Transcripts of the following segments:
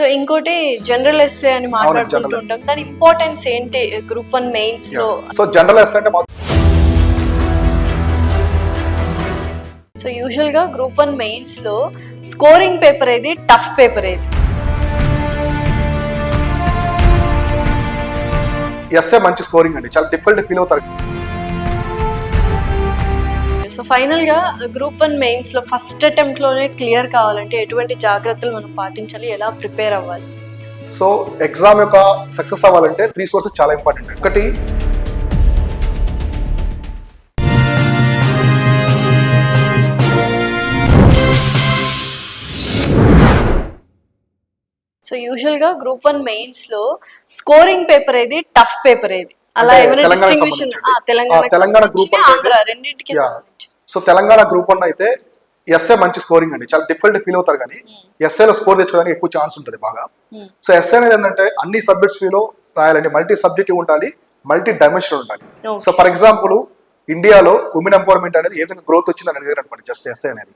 So ఇంకోటి general essay అని మాట్లాడుకుంటూ general ఉంటాం. దాని ఇంపార్టెన్స్ ఏంటి గ్రూప్ 1 మెయిన్స్ లో? సో జనరల్ ఎస్సే అంటే సో యూజువల్ గా గ్రూప్ 1 మెయిన్స్ లో స్కోరింగ్ పేపర్ ఏది, టఫ్ పేపర్ ఏది? ఎస్సే మంచి స్కోరింగ్ అండి, చాలా డిఫికల్ట్ ఫీల్ అవుతారు. సో ఫైనల్ గా గ్రూప్ 1 మెయిన్స్ లో ఫస్ట్ అటెంప్ట్ లోనే క్లియర్ కావాలంటే ఎటువంటి జాగ్రత్తలు మనం పాటించాలి, ఎలా ప్రిపేర్ అవ్వాలి? సో ఎగ్జామ్ యొక్క సక్సెస్ అవ్వాలంటే 3 సోర్సెస్ చాలా ఇంపార్టెంట్. ఒకటి సో యూజువల్ గా గ్రూప్ 1 మెయిన్స్ లో స్కోరింగ్ పేపర్ ఏది, టఫ్ పేపర్ ఏది? అలా ఏమైనా డిస్టింగ్విషన్? తెలంగాణ గ్రూప్ ఆంధ్ర రెండింటికి సంబంధించి. సో తెలంగాణ గ్రూప్ 1 అయితే ఎస్ఏ మంచి స్కోరింగ్ అండి, చాలా డిఫికల్ట్ ఫీల్ అవుతారు కానీ ఎస్ఏలో స్కోర్ తెచ్చుకోవడానికి ఎక్కువ ఛాన్స్ ఉంటుంది బాగా. సో ఎస్ఏ అనేది ఏంటంటే అన్ని సబ్జెక్ట్స్ లో రాయాలండి, మల్టీ సబ్జెక్టివ్ ఉండాలి, మల్టీ డైమెన్షనల్ ఉండాలి. సో ఫర్ ఎగ్జాంపుల్ ఇండియాలో ఉమెన్ ఎంపవర్మెంట్ అనేది ఏ విధంగా గ్రోత్ వచ్చిందని అడిగారు అనుకోండి, జస్ట్ ఎస్ఏ అనేది.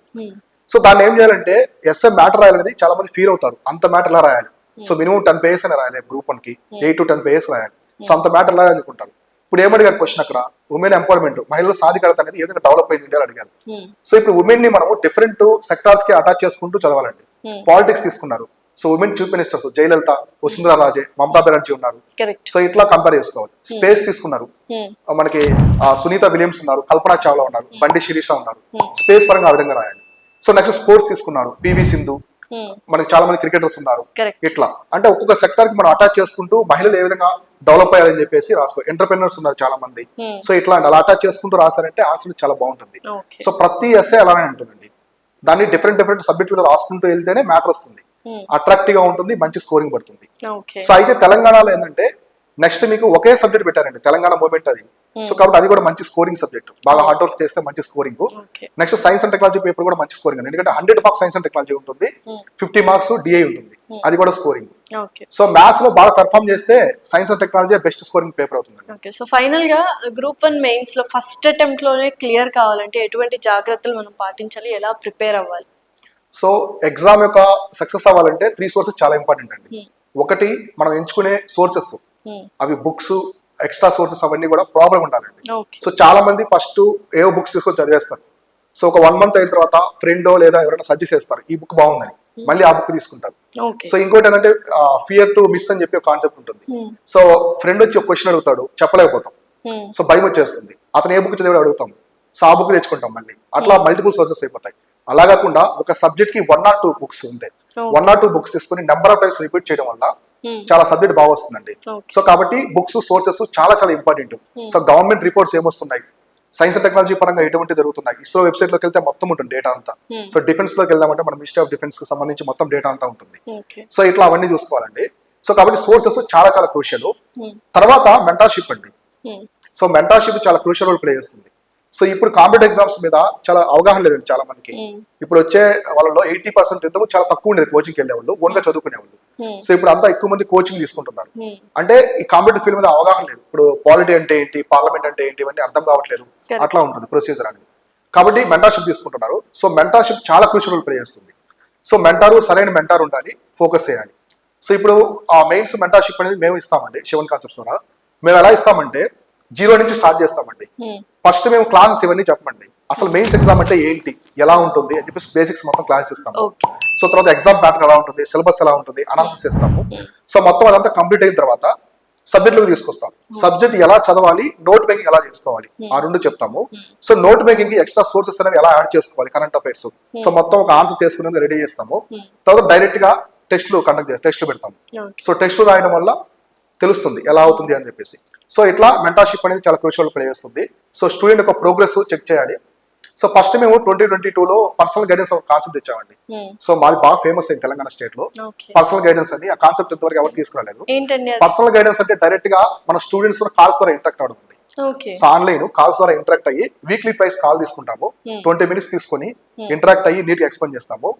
సో దాన్ని ఏం చేయాలంటే ఎస్ఏ మ్యాటర్ రాయాలనేది చాలా మంది ఫీల్ అవుతారు, అంత మ్యాటర్ ఎలా రాయాలి. సో మినిమం 10 పేజెస్ అని రాయాలి, గ్రూప్ 1 కి 8 to 10 పేజెస్ రాయాలి. సో అంత మ్యాటర్ ఎలా అనుకుంటారు. ఇప్పుడు ఏమడిగారు క్వశ్చన్ అక్కడ, ఉమెన్ ఎంపవర్మెంట్, మహిళల సాధికారత అనేది ఏ విధంగా డెవలప్ అయింది ఇండియాలో అడిగారు. సో ఇప్పుడు ఉమెన్ ని మనం డిఫరెంట్ సెక్టార్స్ కి అటాచ్ చేసుకుంటూ చదవాలండి. పాలిటిక్స్ తీసుకున్నారు, so women chief ministers Jayalalithaa, Vasundhara Raje, Mamata Banerjee ఉన్నారు. సో ఇట్లా కంపేర్ చేసుకోవాలి. స్పేస్ తీసుకున్నారు, మనకి సునీత విలియమ్స్ ఉన్నారు, కల్పనా చావ్లా ఉన్నారు, బండి శిరీష ఉన్నారు. స్పేస్ పరంగా ఆ విధంగా రాయాలి. సో నెక్స్ట్ స్పోర్ట్స్ తీసుకున్నారు, పివి సింధు, మనకి చాలా మంది క్రికెటర్స్ ఉన్నారు. ఇట్లా అంటే ఒక్కొక్క సెక్టర్ కి మనం అటాచ్ చేసుకుంటూ మహిళలు ఏ విధంగా డెవలప్ అయ్యాలని చెప్పేసి రాసుకో. ఎంటర్‌ప్రెన్యూర్స్ ఉన్నారు చాలా మంది. సో ఇట్లా అలా అటాచ్ చేసుకుంటూ రాసారంటే ఆన్సర్ చాలా బాగుంటుంది. సో ప్రతి ఎస్ఏ అలానే ఉంటుందండి, దాన్ని డిఫరెంట్ సబ్జెక్ట్ లో రాసుకుంటూ వెళ్తేనే మ్యాటర్ వస్తుంది, అట్రాక్టివ్ గా ఉంటుంది, మంచి స్కోరింగ్ పడుతుంది. సో అయితే తెలంగాణలో ఏంటంటే నెక్స్ట్ మీకు ఒకే సబ్జెక్ట్ పెట్టారండి, తెలంగాణ మూవ్మెంట్ అది. సో కాబట్టి అది కూడా మంచి స్కోరింగ్ సబ్జెక్ట్, బాగా హార్డ్ వర్క్ చేస్తే మంచి scoring. Next science and technology paper కూడా మంచి స్కోరింగ్, ఎందుకంటే 100 మార్క్స్ సైన్స్ అండ్ టెక్నాలజీ ఉంటుంది, 50 మార్క్స్ డిఐ ఉంటుంది, అది కూడా స్కోరింగ్. సో మ్యాథ్స్ లో బాగా పెర్ఫార్మ్ చేస్తే science and technology best scoring paper అవుతుంది. సో ఫైనల్ గా గ్రూప్ 1 మెయిన్స్ లో ఫస్ట్ అటెంప్ట్ లోనే క్లియర్ కావాలంటే ఎటువంటి జాగ్రత్తలు మనం పాటించాలి, ఎలా ప్రిపేర్ అవ్వాలి? సో ఎగ్జామ్ యొక్క సక్సెస్ అవ్వాలంటే 3 సోర్సెస్ చాలా ఇంపార్టెంట్ అండి. ఒకటి మనం ఎంచుకునే సోర్సెస్, అవి బుక్స్, ఎక్స్ట్రా సోర్సెస్ అవన్నీ కూడా ప్రాపర్ గా ఉండాలండి. సో చాలా మంది ఫస్ట్ ఏవో బుక్స్ తీసుకొని చదివేస్తారు. సో ఒక 1 month అయిన తర్వాత ఫ్రెండో లేదా ఎవరైనా సజెస్ట్ చేస్తారు, ఈ బుక్ బాగుందని, మళ్ళీ ఆ బుక్ తీసుకుంటారు. సో ఇంకోటి ఏంటంటే ఫియర్ టు మిస్ అని చెప్పి ఒక కాన్సెప్ట్ ఉంటుంది. సో ఫ్రెండ్ వచ్చి ఒక క్వశ్చన్ అడుగుతాడు, చెప్పలేకపోతాం, సో భయం వచ్చేస్తుంది, అతను ఏ బుక్ చదివాడు అడుగుతాం, సో ఆ బుక్ తెచ్చుకుంటాం మళ్ళీ, అట్లా మల్టిపుల్ సోర్సెస్ అయిపోతాయి. అలా కాకుండా ఒక సబ్జెక్ట్ కి 1 or 2 బుక్స్ ఉంటాయి, 1 or 2 బుక్స్ తీసుకుని నెంబర్ ఆఫ్ టైమ్స్ రిపీట్ చేయడం వల్ల చాలా సబ్జెక్ట్ బాగా వస్తుందండి. సో కాబట్టి బుక్స్, సోర్సెస్ చాలా చాలా ఇంపార్టెంట్. సో గవర్నమెంట్ రిపోర్ట్స్ ఏమొస్తున్నాయి, సైన్స్ అండ్ టెక్నాలజీ పరంగా ఎటువంటి జరుగుతున్నాయి, ఇస్రో వెబ్సైట్ లోకి వెళ్తే మొత్తం ఉంటుంది డేటా అంతా. సో డిఫెన్స్ లోకి వెళ్దామంటే మన మినిస్ట్రీ ఆఫ్ డిఫెన్స్ కి సంబంధించి మొత్తం డేటా అంతా ఉంటుంది. సో ఇట్లా అవన్నీ చూసుకోవాలండి. సో కాబట్టి సోర్సెస్ చాలా చాలా క్రూషియల్. తర్వాత మెంటార్షిప్ అండి. సో మెంటార్షిప్ చాలా క్రూషియల్ రోల్ ప్లే చేస్తుంది. సో ఇప్పుడు కాంపిటేటివ్ ఎగ్జామ్స్ మీద చాలా అవగాహన లేదండి చాలా మందికి. ఇప్పుడు వచ్చే వాళ్ళలో 80% ఎంతో చాలా తక్కువ ఉండేది కోచింగ్కి వెళ్ళేవాళ్ళు, ఓన్ గా చదువుకునేవాళ్ళు. సో ఇప్పుడు అంతా ఎక్కువ మంది కోచింగ్ తీసుకుంటున్నారు. అంటే ఈ కాంపిటేటివ్ ఫీల్డ్ మీద అవగాహన లేదు. ఇప్పుడు పాలిటీ అంటే ఏంటి, పార్లమెంట్ అంటే ఏంటి, ఇవన్నీ అర్థం కావట్లేదు, అట్లా ఉంటుంది ప్రొసీజర్ అనేది. కాబట్టి మెంటార్షిప్ తీసుకుంటున్నారు. సో మెంటార్షిప్ చాలా క్రూషియల్ రోల్ ప్లే చేస్తుంది. సో సరైన మెంటార్ ఉండాలి, ఫోకస్ చేయాలి. సో ఇప్పుడు ఆ మెయిన్స్ మెంటార్షిప్ అనేది మేము ఇస్తామండి శివన్ కాన్సెప్ట్స్ ద్వారా. మేము ఎలా ఇస్తామంటే 0 నుంచి స్టార్ట్ చేస్తామండి. ఫస్ట్ మేము క్లాసెస్ ఇవన్నీ చెప్పమండి, అసలు మెయిన్స్ ఎగ్జామ్ అంటే ఏంటి, ఎలా ఉంటుంది అని చెప్పేసి బేసిక్స్ మొత్తం క్లాసెస్ ఇస్తాము. సో తర్వాత ఎగ్జామ్ ప్యాటర్న్ ఎలా ఉంటుంది, సిలబస్ ఎలా ఉంటుంది, అనాలిసిస్ చేస్తాము. సో మొత్తం అదంతా కంప్లీట్ అయిన తర్వాత సబ్జెక్టులకు తీసుకొస్తాం. సబ్జెక్ట్ ఎలా చదవాలి, నోట్ మేకింగ్ ఎలా చేసుకోవాలి, ఆ 2 చెప్తాము. సో నోట్ మేకింగ్ కి ఎక్స్ట్రా సోర్సెస్ అనేవి ఎలా యాడ్ చేసుకోవాలి, కరెంట్ అఫైర్స్. సో మొత్తం ఒక ఆన్సర్ చేసుకునేది రెడీ చేస్తాము. తర్వాత డైరెక్ట్ గా టెస్ట్లు పెడతాము. సో టెస్ట్లు రాయడం వల్ల తెలుస్తుంది ఎలా అవుతుంది అని చెప్పేసి. సో ఇట్లా మెంటార్షిప్ అనేది చాలా క్రూషియల్ ప్లే చేస్తుంది. సో స్టూడెంట్ యొక్క ప్రోగ్రెస్ చెక్ చేయాలి. సో ఫస్ట్ మేము 2022లో పర్సనల్ గైడెన్స్ ఒక కాన్సెప్ట్ ఇచ్చామండి. సో మాది బాగా ఫేమస్ అయింది తెలంగాణ స్టేట్ లో పర్సనల్ గైడెన్స్ అని. ఆ కాన్సెప్ట్ ఇంతవరకు ఎవరు తీసుకురాలేదు. పర్సనల్ గైడెన్స్ అంటే డైరెక్ట్ గా మన స్టూడెంట్స్ కాల్స్ ద్వారా ఇంటరాక్ట్ అవడం. సో ఆన్లైన్ కాల్స్ ద్వారా ఇంటరాక్ట్ అయ్యి వీక్లీ ప్రైస్ కాల్ తీసుకుంటాము, 20 minutes తీసుకుని ఇంటరాక్ట్ అయ్యి నీట్ గా ఎక్స్ప్లెయిన్ చేస్తాము.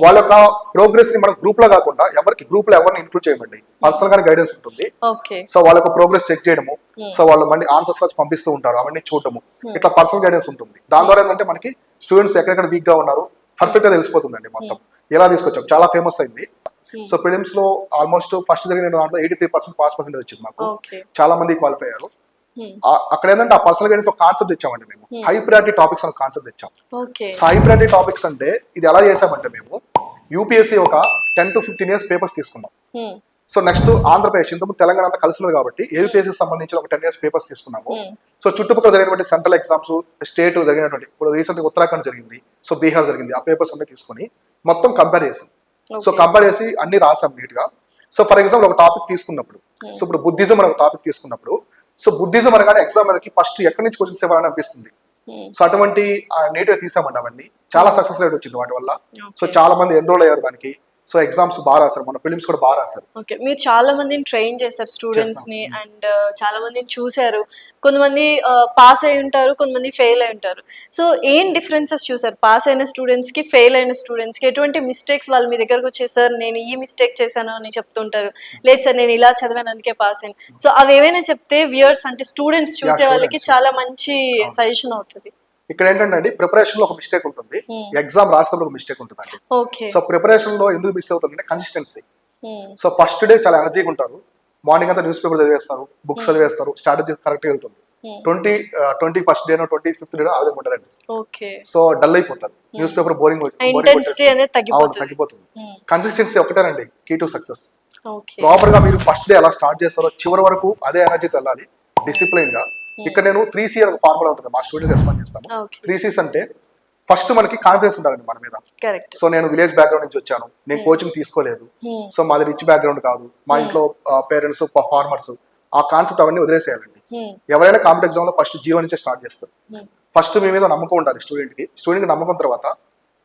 వాళ్ళ యొక్క ప్రోగ్రెస్ ని మనం గ్రూప్ లో కాకుండా గ్రూప్ లో ఎవరిని ఇంక్లూడ్ చేయమండి, పర్సనల్ గా గైడెన్స్ ఉంటుంది. సో వాళ్ళ యొక్క ప్రోగ్రెస్ చెక్ చేయడము, సో వాళ్ళు మళ్ళీ ఆన్సర్స్ రాసి పంపిస్తూ ఉంటారు, అవన్నీ చూడటము, ఇట్లా పర్సనల్ గైడెన్స్ ఉంటుంది. దాని ద్వారా ఏంటంటే మనకి స్టూడెంట్స్ ఎక్కడెక్కడ వీక్ గా ఉన్నారు పర్ఫెక్ట్ గా తెలిసిపోతుందండి మొత్తం ఎలా తీసుకొచ్చాం. చాలా ఫేమస్ అయింది. సో ప్రిలిమ్స్ లో ఆల్మోస్ట్ ఫస్ట్ జరిగిన దాంట్లో 83% పాస్ పర్సెంటేజ్ వచ్చింది మాకు. ఓకే. చాలా మంది క్వాలిఫై అయ్యారు. అక్కడ ఏంటంటే ఆ పర్సనల్ గైడెన్స్ ఒక కాన్సెప్ట్ తెచ్చామండి మేము, హై ప్రయారిటీ టాపిక్స్ అనే కాన్సెప్ట్ తెచ్చాం. సో హై ప్రయారిటీ టాపిక్స్ అంటే ఇది ఎలా చేసామంటే మేము యూపీఎస్సీ ఒక 10 to 15 years పేపర్స్ తీసుకున్నాం. సో నెక్స్ట్ ఆంధ్రప్రదేశ్, ఇంతకు తెలంగాణ అంతా కలిసి ఉంది కాబట్టి ఏపీఎస్సీ సంబంధించిన ఒక 10 years పేపర్స్ తీసుకున్నాము. సో చుట్టుపక్కల జరిగినటువంటి సెంట్రల్ ఎగ్జామ్స్, స్టేట్ జరిగినటువంటి, ఇప్పుడు రీసెంట్ ఉత్తరాఖండ్ జరిగింది, సో బీహార్ జరిగింది, ఆ పేపర్స్ అన్ని తీసుకొని మొత్తం కంపేర్ చేసాం. సో కంపేర్ చేసి అన్ని రాసాం నీట్ గా. సో ఫర్ ఎగ్జాంపుల్ ఒక టాపిక్ తీసుకున్నప్పుడు, సో ఇప్పుడు బుద్ధిజం అనే ఒక టాపిక్ తీసుకున్నప్పుడు, సో బుద్ధిజం అనగానే ఎగ్జామ్ మనకి ఫస్ట్ ఎక్కడి నుంచి క్వశ్చన్స్ ఇవ్వాలని అనిపిస్తుంది. సో అటువంటి నీట్ గా తీసామండి. అవన్నీ చాలా సక్సెస్ రేట్ వచ్చింది వాటి వల్ల. సో చాలా మంది ఎన్రోల్ అయ్యారు దానికి. సో ఎగ్జామ్స్ బాగా రాశారు, మన ఫిలిమ్స్ కూడా బాగా రాశారు. ఓకే, మీరు చాలా మందిని ట్రైన్ చేశారు స్టూడెంట్స్ ని, అండ్ చాలా మందిని చూసారు. కొంతమంది పాస్ అయి ఉంటారు, కొంతమంది ఫెయిల్ అయి ఉంటారు. సో ఏం డిఫరెన్సెస్ చూసారు పాస్ అయిన స్టూడెంట్స్ కి, ఫెయిల్ అయిన స్టూడెంట్స్ కి? ఎటువంటి మిస్టేక్స్ వాళ్ళు మీ దగ్గరకు వచ్చేసారు, నేను ఈ మిస్టేక్ చేశాను అని చెప్తుంటారు, లేదు సార్ నేను ఇలా చదివాను అందుకే పాస్ అయ్యాను. సో అవి ఏమైనా చెప్తే వ్యూయర్స్ అంటే స్టూడెంట్స్ చూసే వాళ్ళకి చాలా మంచి సజెషన్ అవుతుంది. ఇక్కడ ఏంటంటే అండి, ప్రిపరేషన్ లో ఒక మిస్టేక్ ఉంటుంది, ఎగ్జామ్ రాసేటప్పుడు ఒక మిస్టేక్ ఉంటుంది అండి. సో ప్రిపరేషన్ లో ఎందుకు మిస్ అవుతుంది అంటే కన్సిస్టెన్సీ. సో ఫస్ట్ డే చాలా ఎనర్జీగా ఉంటారు, మార్నింగ్ అంతా న్యూస్ పేపర్ చదివేస్తారు, బుక్స్ చదివేస్తారు, స్ట్రాటజీ కరెక్ట్ గా వెళ్తుంది. 21st డే 25th డే ఆవిధంగా ఉంటదండి. సో డల్ అయిపోతారు, న్యూస్ పేపర్ బోరింగ్ తగ్గిపోతుంది. కన్సిస్టెన్సీ ఒకటేనండి కీ టు సక్సెస్. ప్రాపర్ గా మీరు ఫస్ట్ డే ఎలా స్టార్ట్ చేస్తారో చివరి వరకు అదే ఎనర్జీతో వెళ్ళాలి, డిసిప్లైన్ గా. ఇక్కడ నేను 3C అనే ఫార్ములా ఉంటుంది, మా స్టూడెంట్ రెస్పాండ్ చేస్తాను. 3Cs అంటే ఫస్ట్ మనకి కాన్ఫిడెన్స్ ఉండాలండి మన మీద. సో నేను విలేజ్ బ్యాక్గ్రౌండ్ నుంచి వచ్చాను, నేను కోచింగ్ తీసుకోలేదు, సో మాది రిచ్ బ్యాక్గ్రౌండ్ కాదు, మా ఇంట్లో పేరెంట్స్ ఫార్మర్స్, ఆ కాన్సెప్ట్ అవన్నీ వదిలేసేయాలండి. ఎవరైనా కాంపిటేటివ్ ఎగ్జామ్ లో ఫస్ట్ 0 నుంచే స్టార్ట్ చేస్తారు. ఫస్ట్ మీ మీద నమ్మకం ఉండాలి స్టూడెంట్ కి నమ్మకం తర్వాత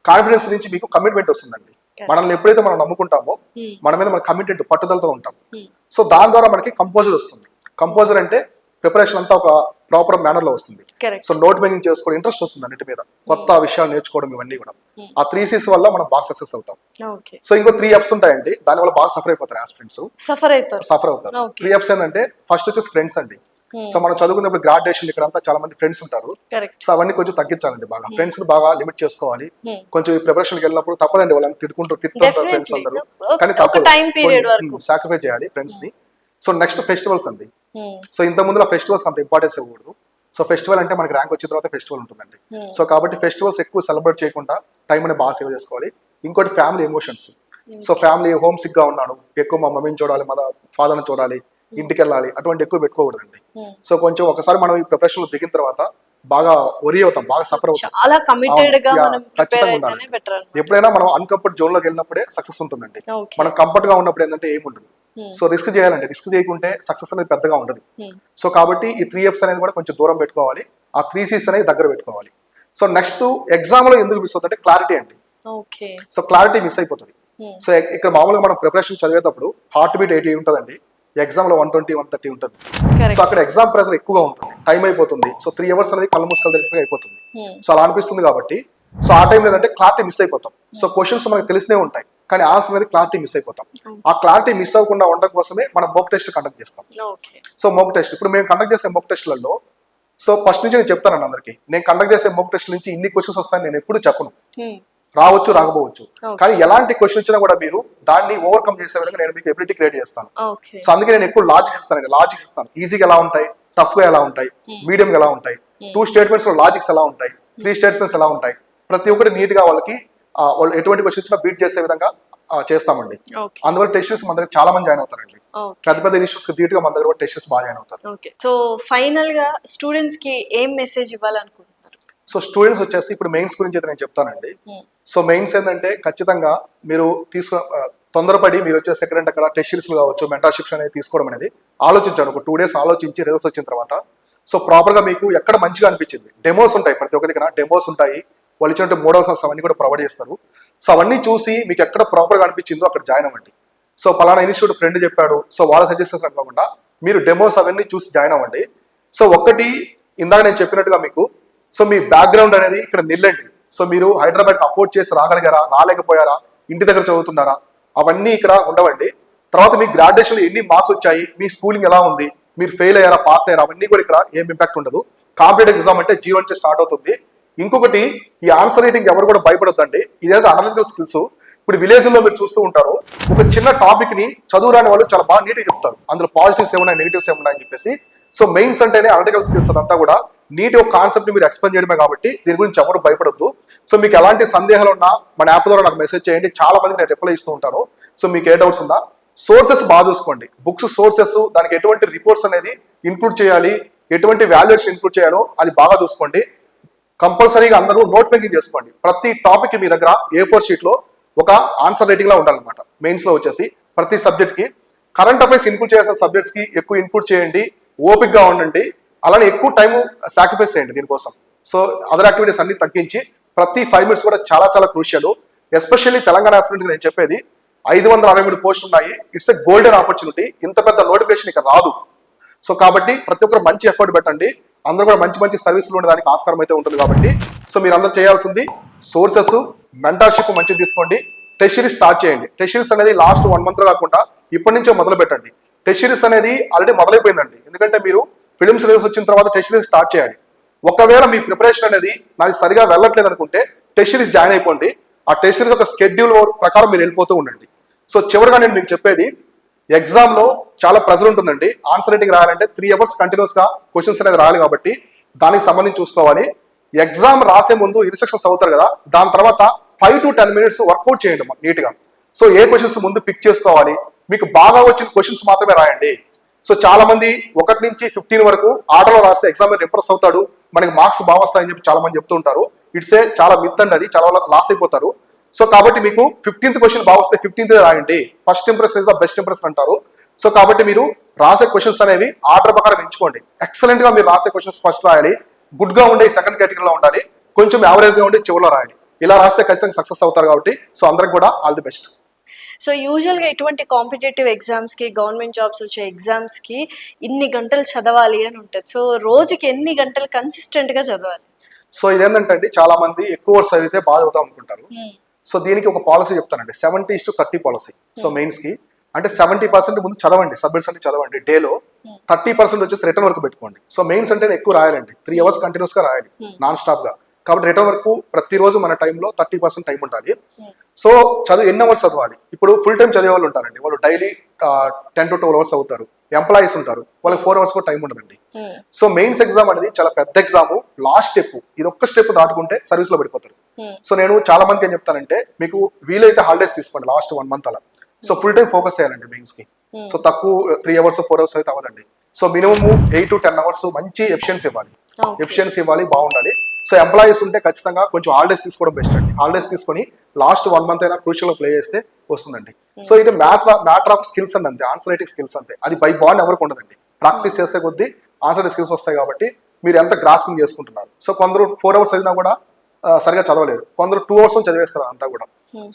కాన్ఫిడెన్స్ నుంచి మీకు కమిట్మెంట్ వస్తుందండి. మనల్ని ఎప్పుడైతే మనం నమ్ముకుంటామో మన మీద మన కమిటెడ్ పట్టుదలతో ఉంటాం. సో దాని ద్వారా మనకి కంపోజర్ వస్తుంది. కంపోజర్ అంటే ప్రిపరేషన్ అంతా ఒక ప్రాపర్ మేనర్ లో వస్తుంది. సో నోట్ మేకింగ్ చేసుకోవడం ఇంట్రెస్ట్ వస్తుంది అన్నిటి మీద, కొత్త విషయాలు నేర్చుకోవడం, ఇవన్నీ కూడా. ఆ 3Cs వల్ల మనం బాగా సక్సెస్ అవుతాం. సో ఇంకో 3Fs ఉంటాయండి, దాని వల్ల బాగా సఫర్ అయిపోతారు ఆస్పిరెంట్స్. సఫర్ అవుతారు. 3Fs ఏంటంటే ఫస్ట్ వచ్చేసి ఫ్రెండ్స్ అండి. సో మనం చదువుకున్నప్పుడు గ్రాడ్యుయేషన్ ఇక్కడ అంతా చాలా మంది ఫ్రెండ్స్ ఉంటారు. సో అవన్నీ కొంచెం తగ్గించాలండి, బాగా ఫ్రెండ్స్ ని బాగా లిమిట్ చేసుకోవాలి. కొంచెం ఈ ప్రిపరేషన్ కి వెళ్ళినప్పుడు తప్పదండి, వాళ్ళని తిట్టుకుంటారు ఫ్రెండ్స్ అందరూ, కానీ తప్పదు, సాక్రిఫైస్ చేయాలి ఫ్రెండ్స్ ని. సో నెక్స్ట్ ఫెస్టివల్స్ అండి. సో ఇంత ముందు ఫెస్టివల్స్ అంత ఇంపార్టెన్స్ ఇవ్వకూడదు. సో ఫెస్టివల్ అంటే మనకి ర్యాంక్ వచ్చిన తర్వాత ఫెస్టివల్ ఉంటుందండి. సో కాబట్టి ఫెస్టివల్స్ ఎక్కువ సెలబ్రేట్ చేయకుండా టైం అనేది బాగా సేవ్ చేసుకోవాలి. ఇంకోటి family emotions. So family homesick గా ఉన్నాడు, ఎక్కువ మా మమ్మీని చూడాలి, మా ఫాదర్ని చూడాలి, ఇంటికి వెళ్ళాలి, అటువంటి ఎక్కువ పెట్టుకోకూడదండి. సో కొంచెం ఒకసారి మనం ఈ ప్రిపరేషన్ లో దిగిన తర్వాత బాగా వరి అవుతాం, బాగా సఫర్ అవుతాం. ఖచ్చితంగా ఉండాలి. ఎప్పుడైనా మనం అన్కంఫర్ట్ జోన్ లోకి వెళ్ళినప్పుడే సక్సెస్ ఉంటుందండి. మనం కంఫర్ట్ గా ఉన్నప్పుడు ఏంటంటే ఏముండదు. సో రిస్క్ చేయాలంటే, రిస్క్ చేయకుంటే సక్సెస్ అనేది పెద్దగా ఉండదు. సో కాబట్టి ఈ 3Fs అనేది కూడా కొంచెం దూరం పెట్టుకోవాలి, ఆ 3Cs అనేది దగ్గర పెట్టుకోవాలి. సో నెక్స్ట్ ఎగ్జామ్ లో ఎందుకు మిస్ అవుతుందంటే క్లారిటీ అండి. సో క్లారిటీ మిస్ అయిపోతుంది. సో ఇక్కడ మామూలుగా మనం ప్రిపరేషన్ చదివేటప్పుడు హార్ట్ బీట్ 80 ఉంటుందండి, ఎగ్జామ్ లో 120, 130 ఉంటుంది. సో అక్కడ ఎగ్జామ్ ప్రెషర్ ఎక్కువగా ఉంటుంది, టైం అయిపోతుంది. సో 3 hours అనేది కళ్ళు మూసుకలు తెలిసి అయిపోతుంది. సో అలా అనిపిస్తుంది కాబట్టి సో ఆ టైం లేదంటే క్లారిటీ మిస్ అయిపోతాం. సో క్వశ్చన్స్ మనకు తెలిసినే ఉంటాయి, కానీ ఆన్సర్ అనేది క్లారిటీ మిస్ అయిపోతాం. ఆ క్లారిటీ మిస్ అవ్వకుండా ఉండడం కోసమే మనం మోక్ టెస్ట్ కండక్ట్ చేస్తాం. సో మోక్ టెస్ట్ ఇప్పుడు మేము కండక్ట్ చేసే మోక్ టెస్ట్లలో, సో ఫస్ట్ నుంచి నేను చెప్తాను అందరికి, నేను కండక్ట్ చేసే మోక్ టెస్ట్ నుంచి ఇన్ని క్వశ్చన్స్ వస్తాయని నేను ఎప్పుడు చెప్పను. రావచ్చు, రాకపోవచ్చు, కానీ ఎలాంటి క్వశ్చన్ వచ్చినా కూడా మీరు దాన్ని ఓవర్కమ్ చేసే విధంగా నేను మీకు ఎబిలిటీ క్రియేట్ చేస్తాను. సో అందుకే నేను ఎక్కువ లాజిక్స్ ఇస్తాను. ఈజీగా ఎలా ఉంటాయి, టఫ్ గా ఎలా ఉంటాయి, మీడియం గా ఎలా ఉంటాయి, 2 statements లో లాజిక్స్ ఎలా ఉంటాయి, 3 statements ఎలా ఉంటాయి, ప్రతి ఒక్కటి నీట్ గా వాళ్ళకి వాళ్ళు ఎటువంటి క్వశ్చన్ ఇచ్చినా బీట్ చేసే విధంగా చేస్తామండి. అందువల్ల టెస్టర్స్ మన దగ్గర చాలా మంది జాయిన్ అవుతారండి. పెద్ద పెద్ద ఇన్స్టిట్యూట్స్ ధీటుగా మన దగ్గర టెస్టర్స్ బాగా జాయిన్ అవుతారు. సో ఫైనల్ గా స్టూడెంట్స్ కి ఏం మెసేజ్ ఇవ్వాలనుకుంటున్నారు? సో స్టూడెంట్స్ వచ్చేసి ఇప్పుడు మెయిన్స్ గురించి అయితే నేను చెప్తానండి. సో మెయిన్స్ ఏంటంటే ఖచ్చితంగా మీరు తొందరపడి మీరు వచ్చే సెకండ్ అక్కడ టెస్ట్ సిరీస్ కావచ్చు, మెంటర్షిప్స్ అనేది తీసుకోవడం అనేది ఆలోచించాను. ఒక 2 days ఆలోచించి రిజల్ట్స్ వచ్చిన తర్వాత సో ప్రాపర్ గా మీకు ఎక్కడ మంచిగా అనిపించింది, డెమోస్ ఉంటాయి, ప్రతి ఒక్క దగ్గర డెమోస్ ఉంటాయి, వాళ్ళు ఇచ్చినట్టు మోడల్స్ అవన్నీ కూడా ప్రొవైడ్ చేస్తారు. సో అవన్నీ చూసి మీకు ఎక్కడ ప్రాపర్ గా అనిపించిందో అక్కడ జాయిన్ అవ్వండి. సో పలానా ఇన్స్టిట్యూట్ ఫ్రెండ్ చెప్పాడు, సో వాళ్ళ సజెషన్స్ కాకుండా మీరు డెమోస్ అవన్నీ చూసి జాయిన్ అవ్వండి. సో ఒకటి ఇందాక నేను చెప్పినట్టుగా మీకు సో మీ బ్యాక్గ్రౌండ్ అనేది ఇక్కడ నిల్లండి. సో మీరు హైదరాబాద్ అఫోర్డ్ చేసి రాగలిగారా, రాలేకపోయారా, ఇంటి దగ్గర చదువుతున్నారా, అవన్నీ ఇక్కడ ఉండవండి. తర్వాత మీ గ్రాడ్యుయేషన్ ఎన్ని మార్క్స్ వచ్చాయి, మీ స్కూలింగ్ ఎలా ఉంది, మీరు ఫెయిల్ అయ్యారా, పాస్ అయ్యారా, అవన్నీ కూడా ఇక్కడ ఏం ఇంపాక్ట్ ఉండదు. కాంపిటేటివ్ ఎగ్జామ్ అంటే G1 నుంచి స్టార్ట్ అవుతుంది. ఇంకొకటి ఈ ఆన్సర్ రైటింగ్ ఎవరు కూడా భయపడొద్దండి. ఇదేంటే అనలిటికల్ స్కిల్స్. ఇప్పుడు విలేజ్ లో మీరు చూస్తూ ఉంటారు, ఒక చిన్న టాపిక్ ని చదువురాని వాళ్ళు చాలా బాగా నీట్గా చెప్తారు, అందులో పాజిటివ్స్ ఏమన్నా నెగిటివ్స్ ఏమన్నా అని చెప్పేసి. సో మెయిన్స్ అంటేనే అనలిటికల్ స్కిల్స్ అదంతా కూడా నీట్ ఒక కాన్సెప్ట్ ని మీరు ఎక్స్ప్లెయిన్ చేయడమే కాబట్టి దీని గురించి ఎవరు భయపడద్దు. సో మీకు ఎలాంటి సందేహాలు ఉన్నా మన యాప్ ద్వారా నాకు మెసేజ్ చేయండి, చాలా మంది నేను రిప్లై ఇస్తూ ఉంటాను. సో మీకు ఏ డౌట్స్ ఉందా, సోర్సెస్ బాగా చూసుకోండి, బుక్స్ సోర్సెస్, దానికి ఎటువంటి రిపోర్ట్స్ అనేది ఇన్క్లూడ్ చేయాలి, ఎటువంటి వాల్యూస్ ఇన్క్లూడ్ చేయాలో అది బాగా చూసుకోండి. కంపల్సరీగా అందరూ నోట్ మేకింగ్ చేసుకోండి. ప్రతి టాపిక్ మీ దగ్గర A4 షీట్ లో ఒక ఆన్సర్ రైటింగ్ లా ఉండాలన్నమాట. మెయిన్స్ లో వచ్చేసి ప్రతి సబ్జెక్ట్ కి కరెంట్ అఫైర్స్ ఇన్క్లూడ్ చేయాల్సిన సబ్జెక్ట్స్ కి ఎక్కువ ఇన్క్లూడ్ చేయండి, ఓపిక్ గా ఉండండి, అలానే ఎక్కువ టైం సాక్రిఫైస్ చేయండి దీనికోసం. సో అదర్ యాక్టివిటీస్ అన్ని తగ్గించి ప్రతి 5 minutes కూడా చాలా చాలా క్రూషియల్. ఎస్పెషల్లీ తెలంగాణ ఆస్పిరెంట్ నేను చెప్పేది 563 పోస్టులు ఉన్నాయి. It's a golden opportunity. ఇంత పెద్ద నోటిఫికేషన్ ఇక రాదు. సో కాబట్టి ప్రతి ఒక్కరు మంచి ఎఫర్ట్ పెట్టండి, అందరూ కూడా మంచి మంచి సర్వీసులు ఉండడానికి ఆస్కారం అయితే ఉంటుంది కాబట్టి. సో మీరు అందరూ చేయాల్సింది సోర్సెస్, మెంటర్షిప్ మంచిగా తీసుకోండి, టెస్ట్ సిరీస్ స్టార్ట్ చేయండి. టెస్ట్ సిరీస్ అనేది లాస్ట్ 1 month కాకుండా ఇప్పటి నుంచే మొదలు పెట్టండి. టెస్ట్ సిరీస్ అనేది ఆల్రెడీ మొదలైపోయిందండి, ఎందుకంటే మీరు ఫిలిమ్స్ రిలీజ్ వచ్చిన తర్వాత టెస్ట్ సిరీస్ స్టార్ట్ చేయాలి. ఒకవేళ మీ ప్రిపరేషన్ అనేది నాది సరిగా వెళ్ళట్లేదు అనుకుంటే టెస్ట్ సిరీస్ జాయిన్ అయిపోండి. ఆ టెస్ట్ సిరీస్ ఒక షెడ్యూల్ ప్రకారం మీరు వెళ్ళిపోతూ ఉండండి. సో చివరిగా నేను మీకు చెప్పేది, ఎగ్జామ్ లో చాలా ప్రెజర్ ఉంటుందండి. ఆన్సర్ రైటింగ్ రాయాలంటే 3 hours కంటిన్యూస్ గా క్వశ్చన్స్ అనేది రాయాలి కాబట్టి దానికి సంబంధించి చూసుకోవాలి. ఎగ్జామ్ రాసే ముందు ఇన్స్ట్రక్షన్స్ అవుతారు కదా, దాని తర్వాత 5 to 10 minutes వర్కౌట్ చేయండి నీట్ గా. సో ఏ క్వశ్చన్స్ ముందు పిక్ చేసుకోవాలి, మీకు బాగా వచ్చిన క్వశ్చన్స్ మాత్రమే రాయండి. సో చాలా మంది 1 నుంచి 15 వరకు ఆర్డర్లో రాస్తే ఎగ్జామ్ ఇంప్రెస్ అవుతాడు, మనకి మార్క్స్ బాగా వస్తాయని చెప్పి చాలా మంది చెప్తూ ఉంటారు. ఇట్స్ ఏ చాలా మిత్ అండి, అది చాలా లాస్ అయిపోతారు. సో కాబట్టి మీకు 15th క్వశ్చన్ బాగా వస్తే 15th రాయండి. First impression is the best impression అంటారు. సో కాబట్టి మీరు రాసే క్వశ్చన్స్ అనేవి ఆర్డర్ ప్రకారం ఎంచుకోండి. ఎక్సలెంట్ గా మీరు రాసే క్వశ్చన్స్ ఫస్ట్ రాయాలి, గుడ్ గా ఉండే సెకండ్ కేటగిరీలో ఉండాలి, కొంచెం యావరేజ్ గా ఉండి చివరిలో రాయాలి. ఇలా రాస్తే ఖచ్చితంగా సక్సెస్ అవుతారు కాబట్టి. సో అందరికి కూడా ఆల్ ది బెస్ట్. సో యూజువల్గా ఎటువంటి కాంపిటేటివ్ ఎగ్జామ్స్కి, గవర్నమెంట్ జాబ్స్ వచ్చే ఎగ్జామ్స్కి ఇన్ని గంటలు చదవాలి అని ఉంటుంది. సో రోజుకి ఎన్ని గంటలు కన్సిస్టెంట్గా చదవాలి? సో ఇదేంటంటే అండి, చాలా మంది ఎక్కువ వర్స్ చదివితే బాగా చదువుతాం అనుకుంటారు. సో దీనికి ఒక పాలసీ చెప్తానండి, 70:30 పాలసీ. సో మెయిన్స్ కి అంటే 70% ముందు చదవండి, సబ్జెక్ట్స్ అన్ని చదవండి డేలో, 30% వచ్చేసి రిటర్న్ వరకు పెట్టుకోండి. సో మెయిన్స్ అంటే ఎక్కువ రాయాలండి, 3 hours కంటిన్యూస్ గా రాయాలి నాన్ స్టాప్ గా. కాబట్టి రిటర్న్ వరకు ప్రతిరోజు మన టైంలో 30% టైం ఉండాలి. సో చదువు ఎన్ని అవర్స్ చదవాలి? ఇప్పుడు ఫుల్ టైం చదివే వాళ్ళు ఉంటారండి, వాళ్ళు డైలీ 10 to 12 hours అవుతారు. ఎంప్లాయీస్ ఉంటారు, వాళ్ళకి 4 hours కూడా టైం ఉండదండి. సో మెయిన్స్ ఎగ్జామ్ అనేది చాలా పెద్ద ఎగ్జామ్, లాస్ట్ స్టెప్, ఇది ఒక్క స్టెప్ దాటుకుంటే సర్వీస్ లో పడిపోతారు. సో నేను చాలా మందికి ఏం చెప్తానంటే, మీకు వీలైతే హాలిడేస్ తీసుకోండి లాస్ట్ 1 month అలా. సో ఫుల్ టైం ఫోకస్ చేయాలండి మెయిన్స్ కి. సో తక్కువ 3 hours 4 hours అయితే అవ్వదండి. సో మినిమం 8 to 10 hours మంచి ఎఫిషియన్సీ ఇవ్వాలి, బాగుండాలి. సో ఎంప్లాయీస్ ఉంటే ఖచ్చితంగా కొంచెం హాలిడేస్ తీసుకోవడం బెస్ట్ అండి. హాలిడేస్ తీసుకొని లాస్ట్ 1 month అయినా క్రూషియల్ ప్లే చేస్తే వస్తుందండి. సో ఇది మ్యాటర్ ఆఫ్ స్కిల్స్ అండి, అంతే, ఆన్సర్ రైటింగ్ స్కిల్స్ అంతే. అది బై బాండ్ ఎవరికి ఉండదండి, ప్రాక్టీస్ చేసే కొద్దీ ఆన్సర్ రైటింగ్ స్కిల్స్ వస్తాయి కాబట్టి మీరు ఎంత గ్రాస్పింగ్ చేసుకుంటున్నారు. సో కొందరు 4 hours చదివినా కూడా సరిగా చదవలేరు, కొందరు 2 hours చదివేస్తారు అంతా కూడా.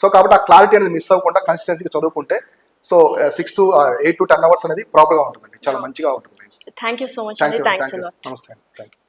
సో కాబట్టి ఆ క్లారిటీ అనేది మిస్ అవ్వకుండా కన్సిస్టెన్సీగా చదువుకుంటే సో 8 to 10 hours అనేది ప్రాపర్ గా ఉంటుందండి, చాలా మంచిగా ఉంటుంది. Thank you so much. నమస్తే. Thank you.